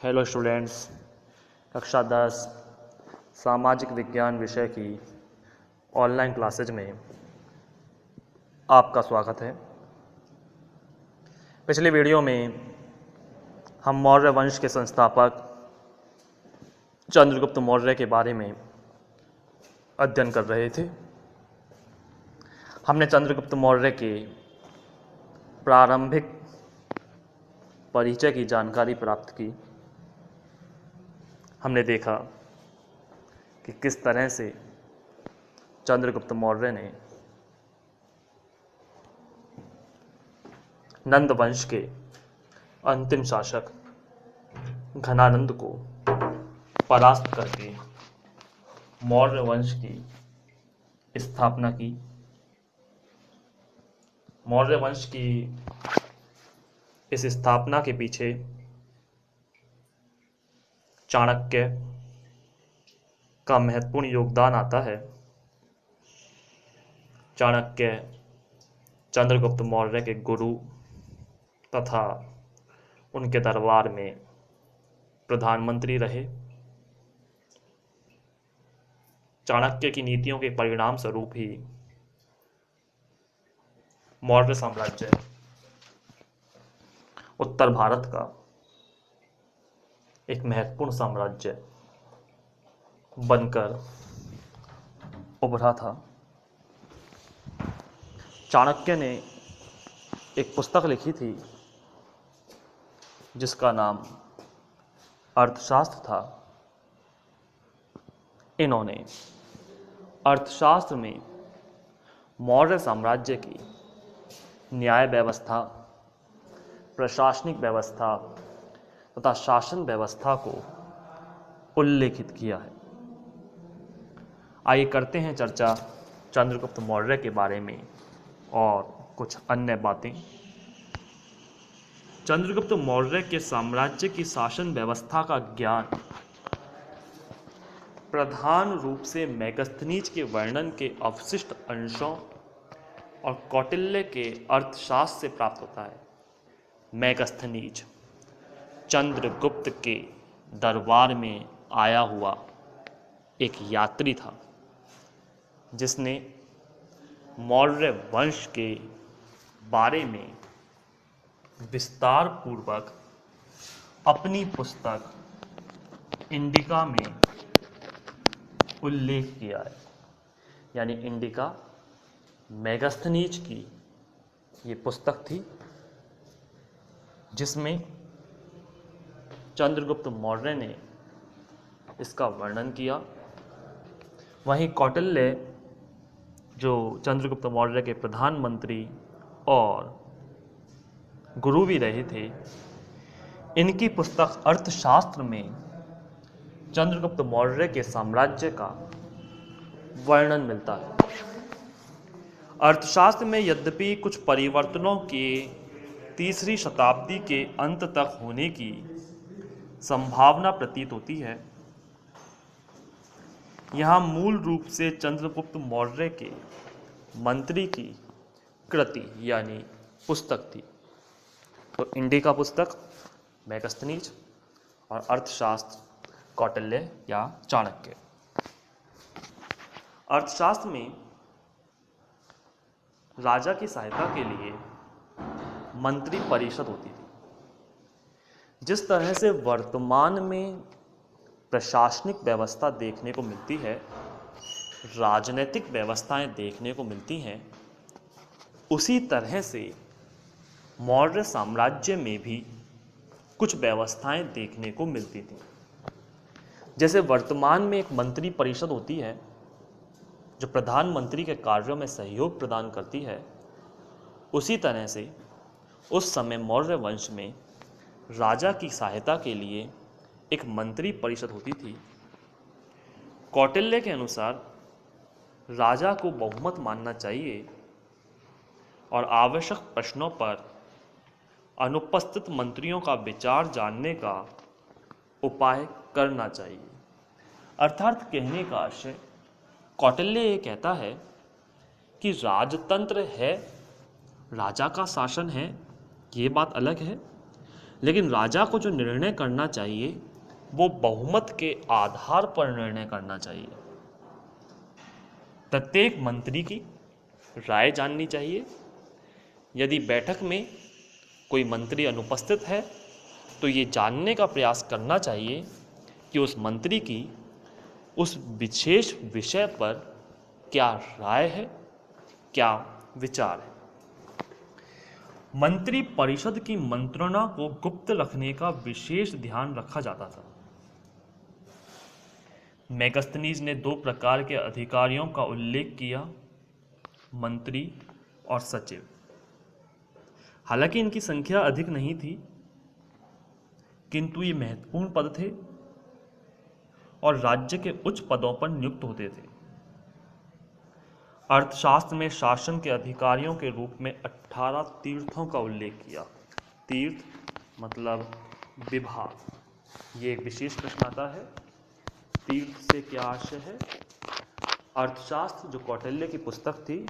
Hello students, कक्षा 10 सामाजिक विज्ञान विषय की ऑनलाइन क्लासेज में आपका स्वागत है। पिछले वीडियो में हम मौर्य वंश के संस्थापक चंद्रगुप्त मौर्य के बारे में अध्ययन कर रहे थे। हमने चंद्रगुप्त मौर्य के प्रारंभिक परिचय की जानकारी प्राप्त की। हमने देखा कि किस तरह से चंद्रगुप्त मौर्य ने नंद वंश के अंतिम शासक घनानंद को परास्त करके मौर्य वंश की स्थापना की। मौर्य वंश की इस स्थापना के पीछे चाणक्य का महत्वपूर्ण योगदान आता है। चाणक्य चंद्रगुप्त मौर्य के गुरु तथा उनके दरबार में प्रधानमंत्री रहे। चाणक्य की नीतियों के परिणाम स्वरूप ही मौर्य साम्राज्य उत्तर भारत का एक महत्वपूर्ण साम्राज्य बनकर उभरा था। चाणक्य ने एक पुस्तक लिखी थी जिसका नाम अर्थशास्त्र था। इन्होंने अर्थशास्त्र में मौर्य साम्राज्य की न्याय व्यवस्था, प्रशासनिक व्यवस्था तथा शासन व्यवस्था को उल्लेखित किया है। आइए करते हैं चर्चा चंद्रगुप्त मौर्य के बारे में और कुछ अन्य बातें। चंद्रगुप्त मौर्य के साम्राज्य की शासन व्यवस्था का ज्ञान प्रधान रूप से मेगस्थनीज के वर्णन के अवशिष्ट अंशों और कौटिल्य के अर्थशास्त्र से प्राप्त होता है। मेगस्थनीज चंद्रगुप्त के दरबार में आया हुआ एक यात्री था जिसने मौर्य वंश के बारे में विस्तार पूर्वक अपनी पुस्तक इंडिका में उल्लेख किया है। यानी इंडिका मेगस्थनीज की ये पुस्तक थी जिसमें चंद्रगुप्त मौर्य ने इसका वर्णन किया। वहीं कौटिल्य, जो चंद्रगुप्त मौर्य के प्रधानमंत्री और गुरु भी रहे थे, इनकी पुस्तक अर्थशास्त्र में चंद्रगुप्त मौर्य के साम्राज्य का वर्णन मिलता है। अर्थशास्त्र में यद्यपि कुछ परिवर्तनों के तीसरी शताब्दी के अंत तक होने की संभावना प्रतीत होती है, यहाँ मूल रूप से चंद्रगुप्त मौर्य के मंत्री की कृति यानी पुस्तक थी। तो इंडिका पुस्तक मेगस्थनीज और अर्थशास्त्र कौटिल्य या चाणक्य। अर्थशास्त्र में राजा की सहायता के लिए मंत्री परिषद होती थी। जिस तरह से वर्तमान में प्रशासनिक व्यवस्था देखने को मिलती है, राजनीतिक व्यवस्थाएं देखने को मिलती हैं, उसी तरह से मौर्य साम्राज्य में भी कुछ व्यवस्थाएं देखने को मिलती थी। जैसे वर्तमान में एक मंत्री परिषद होती है जो प्रधानमंत्री के कार्यों में सहयोग प्रदान करती है, उसी तरह से उस समय मौर्य वंश में राजा की सहायता के लिए एक मंत्री परिषद होती थी। कौटिल्य के अनुसार राजा को बहुमत मानना चाहिए और आवश्यक प्रश्नों पर अनुपस्थित मंत्रियों का विचार जानने का उपाय करना चाहिए। अर्थात कहने का आशय कौटिल्य ये कहता है कि राजतंत्र है, राजा का शासन है, ये बात अलग है, लेकिन राजा को जो निर्णय करना चाहिए वो बहुमत के आधार पर निर्णय करना चाहिए। प्रत्येक मंत्री की राय जाननी चाहिए। यदि बैठक में कोई मंत्री अनुपस्थित है तो ये जानने का प्रयास करना चाहिए कि उस मंत्री की उस विशेष विषय पर क्या राय है, क्या विचार है। मंत्री परिषद की मंत्रणा को गुप्त रखने का विशेष ध्यान रखा जाता था। मेगस्थनीज ने 2 प्रकार के अधिकारियों का उल्लेख किया, मंत्री और सचिव। हालांकि इनकी संख्या अधिक नहीं थी, किंतु ये महत्वपूर्ण पद थे और राज्य के उच्च पदों पर नियुक्त होते थे। अर्थशास्त्र में शासन के अधिकारियों के रूप में 18 तीर्थों का उल्लेख किया। तीर्थ मतलब विभाग। ये एक विशेष प्रश्न आता है, तीर्थ से क्या आशय है। अर्थशास्त्र जो कौटिल्य की पुस्तक थी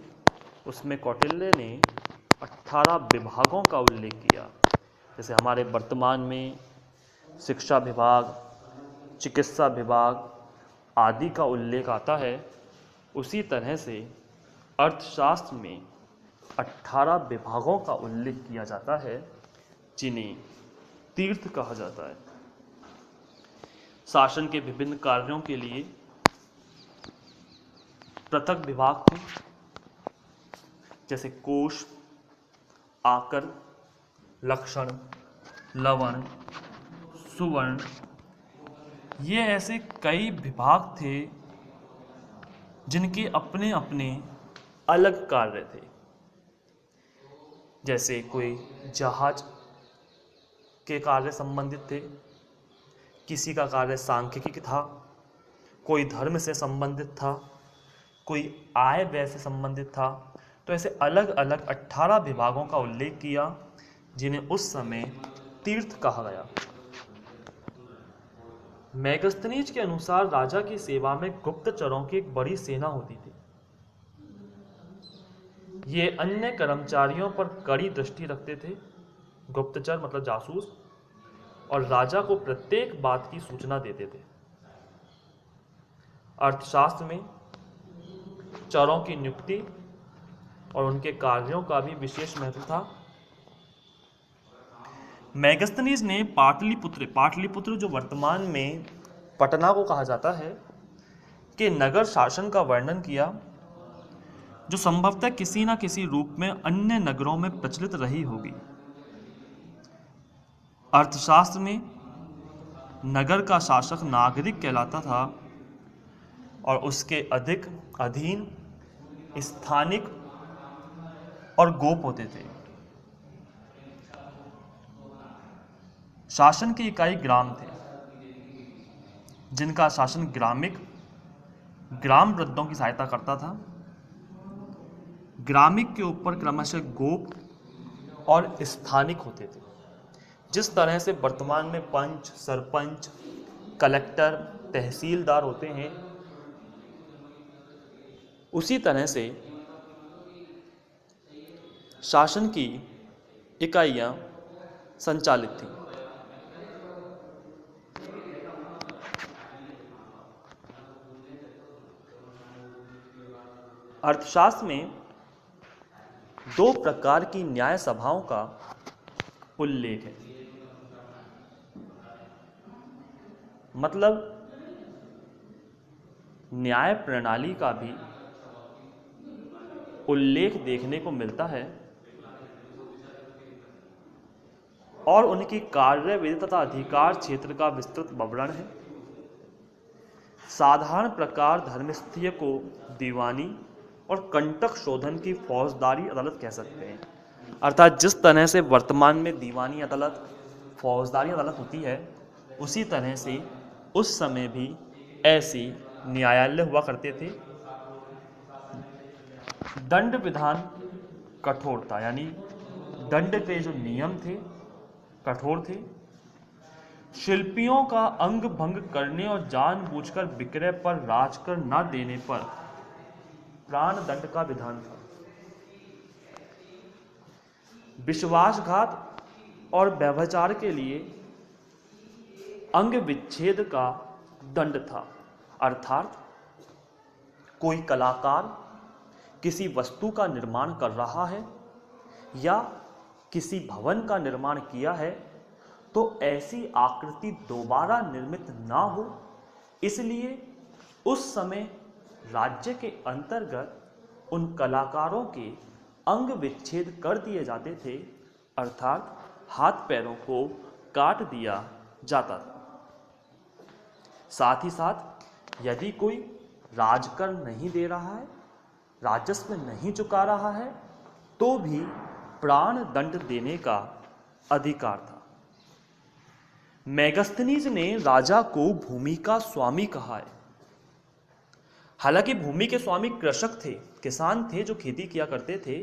उसमें कौटिल्य ने 18 विभागों का उल्लेख किया। जैसे हमारे वर्तमान में शिक्षा विभाग, चिकित्सा विभाग आदि का उल्लेख आता है, उसी तरह से अर्थशास्त्र में 18 विभागों का उल्लेख किया जाता है जिन्हें तीर्थ कहा जाता है। शासन के विभिन्न कार्यों के लिए पृथक विभाग थे, जैसे कोष, आकर, लक्षण, लवण, सुवर्ण। ये ऐसे कई विभाग थे जिनके अपने अपने अलग कार्य थे। जैसे कोई जहाज के कार्य संबंधित थे, किसी का कार्य सांख्यिकी था, कोई धर्म से संबंधित था, कोई आय व्यय से संबंधित था। तो ऐसे अलग अलग 18 विभागों का उल्लेख किया जिन्हें उस समय तीर्थ कहा गया। मेगस्थनीज के अनुसार राजा की सेवा में गुप्तचरों की एक बड़ी सेना होती थी। ये अन्य कर्मचारियों पर कड़ी दृष्टि रखते थे। गुप्तचर मतलब जासूस, और राजा को प्रत्येक बात की सूचना देते थे। अर्थशास्त्र में चरों की नियुक्ति और उनके कार्यों का भी विशेष महत्व था। मेगस्थनीज ने पाटलिपुत्र जो वर्तमान में पटना को कहा जाता है, के नगर शासन का वर्णन किया, जो संभवतः किसी न किसी रूप में अन्य नगरों में प्रचलित रही होगी। अर्थशास्त्र में नगर का शासक नागरिक कहलाता था और उसके अधिक अधीन स्थानिक और गोप होते थे। शासन की इकाई ग्राम थे, जिनका शासन ग्राम वृद्धों की सहायता करता था। ग्रामिक के ऊपर क्रमशः गोप और स्थानिक होते थे। जिस तरह से वर्तमान में पंच, सरपंच, कलेक्टर, तहसीलदार होते हैं, उसी तरह से शासन की इकाइयां संचालित थीं। अर्थशास्त्र में 2 प्रकार की न्याय सभाओं का उल्लेख है। मतलब न्याय प्रणाली का भी उल्लेख देखने को मिलता है और उनकी कार्य विधि तथा अधिकार क्षेत्र का विस्तृत विवरण है। साधारण प्रकार धर्मस्थीय को दीवानी और कंटक शोधन की फौजदारी अदालत कह सकते हैं। अर्थात जिस तरह से वर्तमान में दीवानी अदालत, फौजदारी अदालत होती है, उसी तरह से उस समय भी ऐसी न्यायालय हुआ करते थे। दंड विधान कठोर था, यानी दंड के जो नियम थे कठोर थे। शिल्पियों का अंग भंग करने और जानबूझकर विक्रय पर राजकर न देने पर प्राण दंड का विधान था। विश्वासघात और व्यभिचार के लिए अंग विच्छेद का दंड था। अर्थात कोई कलाकार किसी वस्तु का निर्माण कर रहा है या किसी भवन का निर्माण किया है तो ऐसी आकृति दोबारा निर्मित ना हो, इसलिए उस समय राज्य के अंतर्गत उन कलाकारों के अंग विच्छेद कर दिए जाते थे, अर्थात हाथ पैरों को काट दिया जाता था। साथ ही साथ यदि कोई राजकर नहीं दे रहा है, राजस्व नहीं चुका रहा है, तो भी प्राण दंड देने का अधिकार था। मेगस्थनीज ने राजा को भूमि का स्वामी कहा है। हालांकि भूमि के स्वामी कृषक थे, किसान थे जो खेती किया करते थे,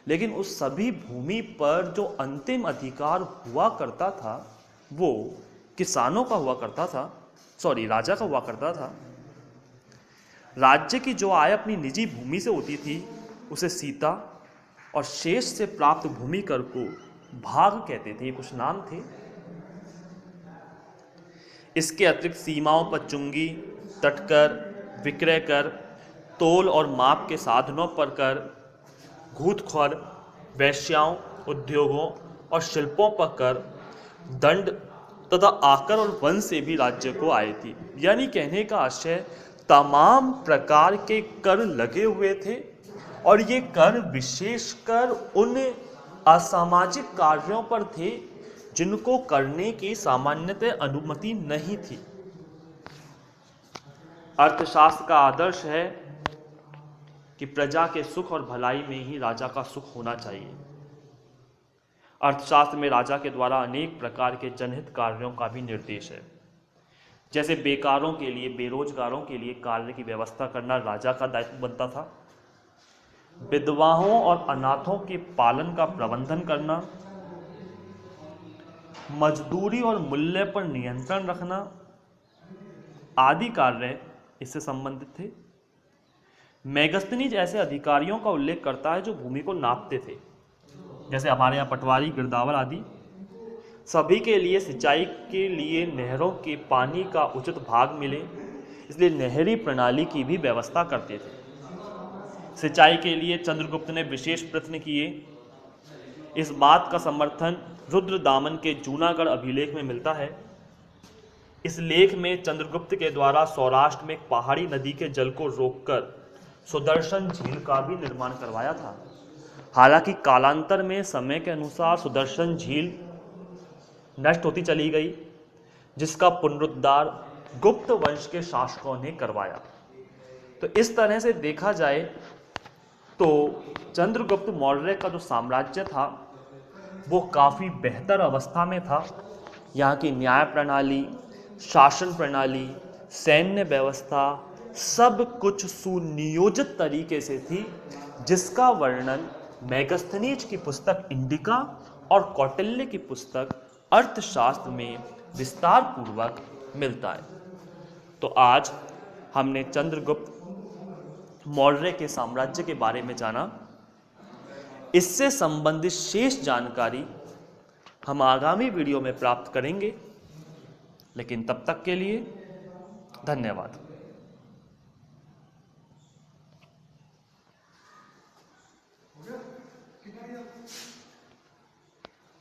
लेकिन उस सभी भूमि पर जो अंतिम अधिकार हुआ करता था वो किसानों का हुआ करता था, राजा का हुआ करता था। राज्य की जो आय अपनी निजी भूमि से होती थी उसे सीता और शेष से प्राप्त भूमि कर को भाग कहते थे, ये कुछ नाम थे। इसके अतिरिक्त सीमाओं पर चुंगी, तटकर, विक्रय कर, तोल और माप के साधनों पर कर, घूसखोर, वैश्याओं, उद्योगों और शिल्पों पर कर, दंड तथा आकर और वन से भी राज्य को आय थी। यानी कहने का आशय तमाम प्रकार के कर लगे हुए थे और ये कर विशेषकर उन असामाजिक कार्यों पर थे जिनको करने की सामान्यतः अनुमति नहीं थी। अर्थशास्त्र का आदर्श है कि प्रजा के सुख और भलाई में ही राजा का सुख होना चाहिए। अर्थशास्त्र में राजा के द्वारा अनेक प्रकार के जनहित कार्यों का भी निर्देश है। जैसे बेकारों के लिए, बेरोजगारों के लिए कार्य की व्यवस्था करना राजा का दायित्व बनता था। विधवाओं और अनाथों के पालन का प्रबंधन करना, मजदूरी और मूल्य पर नियंत्रण रखना आदि कार्य इससे संबंधित थे। मेगस्थनीज ऐसे अधिकारियों का उल्लेख करता है जो भूमि को नापते थे, जैसे हमारे यहाँ पटवारी, गिरदावर आदि। सभी के लिए सिंचाई के लिए नहरों के पानी का उचित भाग मिले, इसलिए नहरी प्रणाली की भी व्यवस्था करते थे। सिंचाई के लिए चंद्रगुप्त ने विशेष प्रयत्न किए। इस बात का समर्थन रुद्रदामन के जूनागढ़ अभिलेख में मिलता है। इस लेख में चंद्रगुप्त के द्वारा सौराष्ट्र में एक पहाड़ी नदी के जल को रोककर सुदर्शन झील का भी निर्माण करवाया था। हालांकि कालांतर में समय के अनुसार सुदर्शन झील नष्ट होती चली गई, जिसका पुनरुद्धार गुप्त वंश के शासकों ने करवाया। तो इस तरह से देखा जाए तो चंद्रगुप्त मौर्य का जो साम्राज्य था वो काफ़ी बेहतर अवस्था में था। यहाँ की न्याय प्रणाली, शासन प्रणाली, सैन्य व्यवस्था सब कुछ सुनियोजित तरीके से थी, जिसका वर्णन मेगस्थनीज की पुस्तक इंडिका और कौटिल्य की पुस्तक अर्थशास्त्र में विस्तार पूर्वक मिलता है। तो आज हमने चंद्रगुप्त मौर्य के साम्राज्य के बारे में जाना। इससे संबंधित शेष जानकारी हम आगामी वीडियो में प्राप्त करेंगे, लेकिन तब तक के लिए धन्यवाद।